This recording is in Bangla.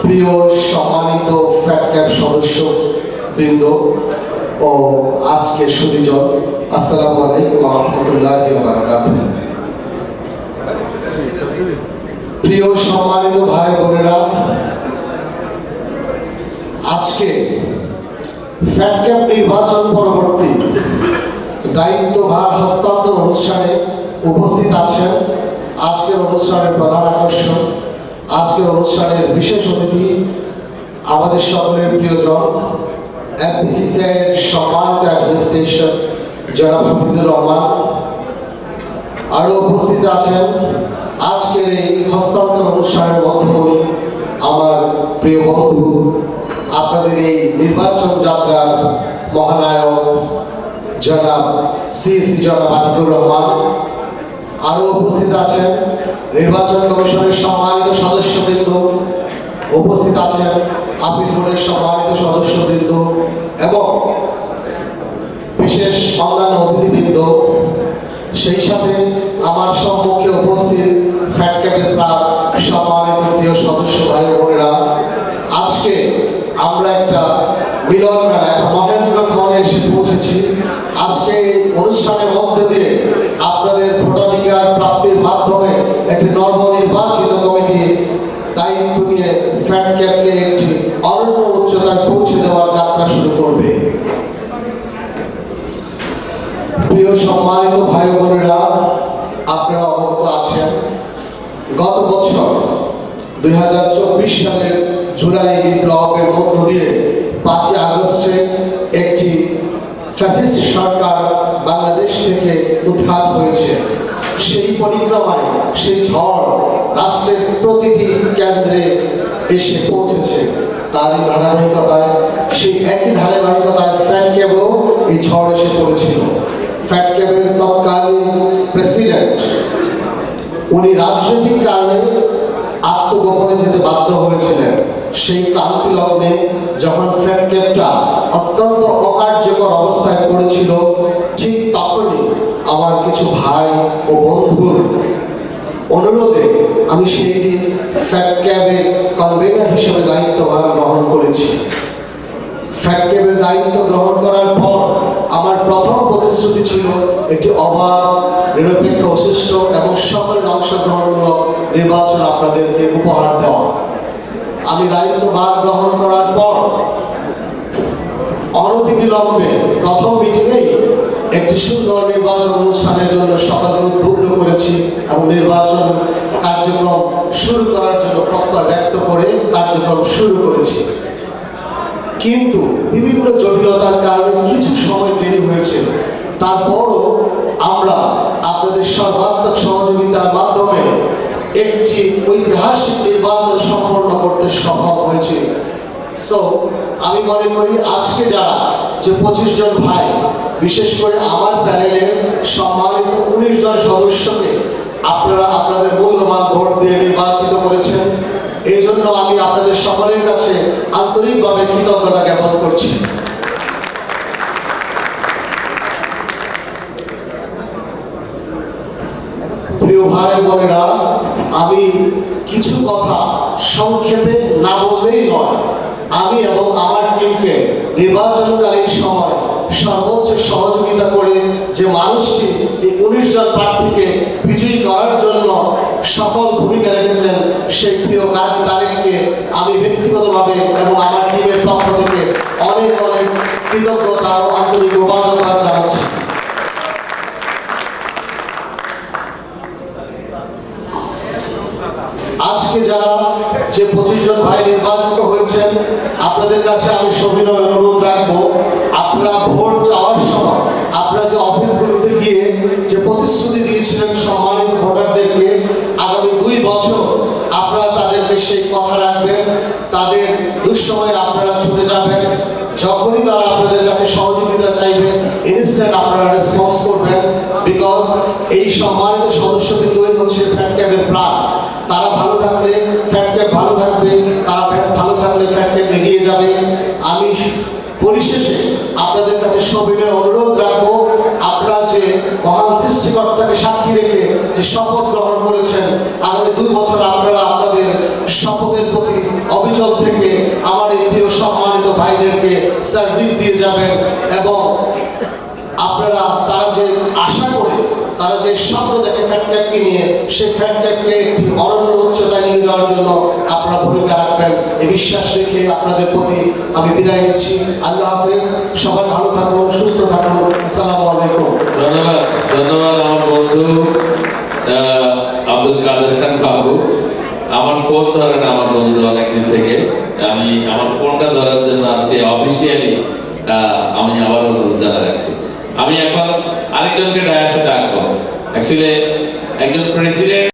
প্রিয় সম্মানিত ফ্যাট ক্যাব সদস্য বৃন্দ ও আজকে সুদীজন, আসসালামু আলাইকুম ওয়া রাহমাতুল্লাহি ওয়া বারাকাতুহু। প্রিয় সম্মানিত ভাই বোনেরা, আজকে ফ্যাট ক্যাব নির্বাচন পরবর্তী দায়িত্বভার হস্তান্তর অনুষ্ঠানে উপস্থিত আছেন আজকের অনুষ্ঠানের প্রধান আকর্ষণ, আজকের অনুষ্ঠানের বিশেষ অতিথি, আমাদের সকলের প্রিয়জন এফবিসিসিআই এর সম্মানিত অ্যাডমিনিস্ট্রেশন জনাব হাফিজুর রহমান। আরও উপস্থিত আছেন আজকের এই হস্তান্তর অনুষ্ঠানের মধ্যমণি আমার প্রিয় বন্ধু, আপনাদের এই নির্বাচন যাত্রার মহানায়ক জনাব সিএসি জনাব আতিকুর রহমান। আরও উপস্থিত আছেন নির্বাচন কমিশনের সম্মানিত সদস্যবৃন্দ, উপস্থিত আছেন আপিল বোর্ডের সম্মানিত সদস্যবৃন্দ এবং বিশেষ অন্যান্য অতিথিবৃন্দ। সেই সাথে আমার সম্মুখে উপস্থিত ফ্যাট ক্যাবের প্রাণ সম্মানিত প্রিয় সদস্য ভাই বোনেরা, আজকে আমরা একটা মিলন মেলা, একটা মহেন্দ্রক্ষণে এসে পৌঁছেছি। আজকে অনুষ্ঠানের মধ্যে দিয়ে আপনাদের ভোটাধিকার প্রাপ্তির মাধ্যমে একটি নবনির্বাচিত কমিটি দায়িত্ব নিয়ে ফ্যাট ক্যাবকে একটি অনন্য উচ্চতায় পৌঁছে দেওয়ার যাত্রা শুরু করবে। প্রিয় সম্মানিত ভাই বোনেরা, আপনারা অবগত আছেন গত বছর 2024 সালের জুলাই বিপ্লবের মধ্য দিয়ে 5ই আগস্টে একটি ফ্যাসিস্ট সরকার বাংলাদেশ থেকে উৎখাত হয়েছে। সেই পরিক্রমায় সেই ঝড় রাষ্ট্রের প্রতিটি কেন্দ্রে এসে পৌঁছেছে। তারই ধারাবাহিকতায়, সেই একই ধারাবাহিকতায় ফ্যাট ক্যাবেও এই ঝড় এসে পড়েছিল। ফ্যাট ক্যাবের তৎকালীন প্রেসিডেন্ট উনি রাজনৈতিক কারণে আত্মগোপনে যেতে বাধ্য হয়েছিলেন। সেই ক্লান্তি লগ্নে যখন ফ্যাট ক্যাবটা অত্যন্ত অকার্যকর অবস্থায় পড়েছিল, ঠিক তখনই আমার কিছু ভাই ও বন্ধুর অনুরোধে আমি সেই দিন ফ্যাট ক্যাবের কনভেনার হিসেবে দায়িত্বভার গ্রহণ করেছি। ফ্যাট ক্যাবের দায়িত্ব গ্রহণ করার পর আমার প্রথম প্রতিশ্রুতি ছিল একটি অবাধ, নিরপেক্ষ, সুষ্ঠু এবং সকলের অংশগ্রহণমূলক নির্বাচন আপনাদেরকে উপহার দেওয়া। আমি দায়িত্বভার গ্রহণ করার পর অনতিবিলম্বে প্রথম মিটিংয়েই একটি সুন্দর নির্বাচন অনুষ্ঠানের জন্য সকলকে উদ্বুদ্ধ করেছি এবং নির্বাচন কার্যক্রম শুরু করার জন্য প্রত্যয় ব্যক্ত করে কার্যক্রম শুরু করেছি। কিন্তু বিভিন্ন জটিলতার কারণে কিছু সময় দেরি হয়েছিল। তারপরও আমরা আপনাদের সর্বাত্মক সহযোগিতার মাধ্যমে একটি ঐতিহাসিক নির্বাচন সম্পন্ন করতে সক্ষম হয়েছে। সো আমি মনে করি আজকে যারা যে 25 জন ভাই, বিশেষ করে আমার প্যানেলের সম্মানিত 19 জন সদস্যকে আপনারা আপনাদের মূল্যবান ভোট দিয়ে নির্বাচিত করেছেন, এই জন্য আমি আপনাদের সকলের কাছে আন্তরিকভাবে কৃতজ্ঞতা জ্ঞাপন করছি। প্রিয় ভাই বোনেরা, আমি কিছু কথা সংক্ষেপে না বললেই নয়। আমি এবং আমার টিমকে নির্বাচনকালীন সময় সর্বোচ্চ সহযোগিতা করে যে মানুষটি এই 19 জন প্রার্থীকে বিজয়ী করার জন্য সফল ভূমিকা রেখেছেন, সেই প্রিয় কাজী তারেককে আমি ব্যক্তিগতভাবে এবং আমার টিমের পক্ষ থেকে অনেক অনেক কৃতজ্ঞতা ও আন্তরিক অভিনন্দন জানাচ্ছি। আজকে যারা যে 25 জন ভাই নির্বাচিত হয়েছেন, আপনাদের কাছে আমি সবিনয় অনুরোধ রাখবো, আপনারা ভোট চাওয়ার সময় আপনারা যে অফিসগুলোতে গিয়ে যে প্রতিশ্রুতি দিয়েছিলেন সম্মানিত ভোটারদেরকে, আগামী 2 বছর আপনারা তাদেরকে সেই কথা রাখবেন। তাদের দুঃসময়ে আপনারা ছুটে যাবেন, যখনই তারা আপনাদের কাছে সহযোগিতা চাইবে ইনস্ট্যান্ট আপনারা রেসপন্স করবেন। বিকজ এই সম্মানিত সদস্যবৃন্দই হচ্ছে ফ্যাট ক্যাবের প্রাণ। তারা ভালো থাকলে ফ্যাট ক্যাব ভালো থাকবে, তারা ভালো থাকলে ফ্যাট ক্যাব এগিয়ে যাবে। আমি পরিশেষে আপনাদের কাছে সবিনয় অনুরোধ রাখবো, আপনারা যে মহান সৃষ্টিকর্তাকে সাক্ষী রেখে যে শপথ গ্রহণ করেছেন, আগামী 2 বছর আপনারা আপনাদের শপথের প্রতি অবিচল থেকে আমার এই প্রিয় সম্মানিত ভাইদেরকে সার্ভিস দিয়ে যাবেন এবং আপনারা তারা যে আশা করে তারা যে স্বপ্ন দেখে ফ্যাট ক্যাপকে নিয়ে সেই ফ্যাট ক্যাপকে একটি অনন্য উচ্চতায় নিয়ে যাওয়ার জন্য আপনারা ভূমিকা রাখবেন এই বিশ্বাস রেখে আপনাদের প্রতি আমি বিদায় নিচ্ছি। আল্লাহ হাফেজ, সবাই ভালো থাকুন, সুস্থ থাকুন। আসসালামু আলাইকুম। ধন্যবাদ ধন্যবাদ আমার বন্ধু আব্দুল কাদের খান বাবু। আমার ফোন ধরেন আমার বন্ধু অনেকদিন থেকে, আমি আমার ফোনটা ধরার জন্য আজকে অফিসিয়ালি আমি আবার অনুরোধ জানাচ্ছি। আমি এখন আরেকজনকে ডায়াসে ডাকবো, অ্যাকচুয়ালি একজন প্রেসিডেন্ট